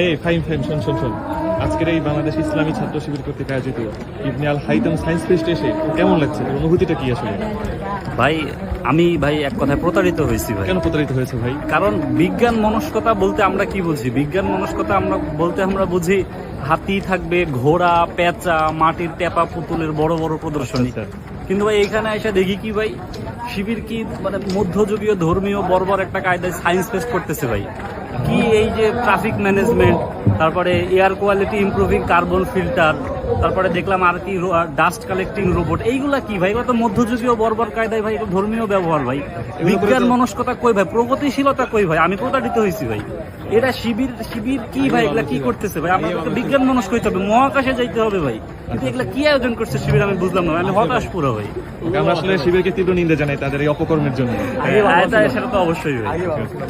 এই ফাইম ফাইম, শোন শোন শোন, আজকের এই বাংলাদেশ ইসলামী ছাত্র শিবির কর্তৃক আয়োজিত ইবনে আল হাইতাম সায়েন্স ফেস্ট এসে কেমন লাগছে? তোর অনুভূতিটা কি আসলে? ভাই আমি এক কথায় প্রতারিত হয়েছি ভাই। কেন প্রতারিত হয়েছে ভাই? কারণ বিজ্ঞান মনস্কতা বলতে আমরা কি বুঝি? বিজ্ঞান মনস্কতা আমরা বুঝি হাতি থাকবে, ঘোড়া, পেঁচা, মাটির টেপা পুতুলের বড় বড় প্রদর্শনী। কিন্তু ভাই এখানে এসে দেখি কি ভাই, শিবির কি মানে মধ্যযুগীয় ধর্মীয় বর্বর একটা কায়দায় সায়েন্স ফেস্ট করতেছে ভাই। কি এই যে ট্রাফিক ম্যানেজমেন্ট, তারপরে air quality improving, carbon filter, তারপরে দেখলাম আর কি ডাস্ট কালেক্টিং রোবট, এইগুলা কি ভাই? এগুলো তো মধ্যযুগীয় বর্বর কায়দায় ভাই, এটা ধর্মীয় ব্যবহার ভাই। বিজ্ঞান মনস্কতা কই ভাই? প্রগতিশীলতা কই ভাই? আমি প্রতারিত হয়েছি ভাই। এটা শিবির কি ভাই? এগুলা কি করতেছে ভাই? আমাদের বিজ্ঞান মনস্ক হইতে হবে, মহাকাশে যাইতে হবে ভাই। কিন্তু এগুলা কি আয়োজন করছে শিবির আমি বুঝলাম না, আমি হতাশ পুরো ভাই। আমরা আসলে শিবিরকে তীব্র নিন্দা জানাই তাদের এই অপকর্মের জন্য। সেটা তো অবশ্যই ভাই।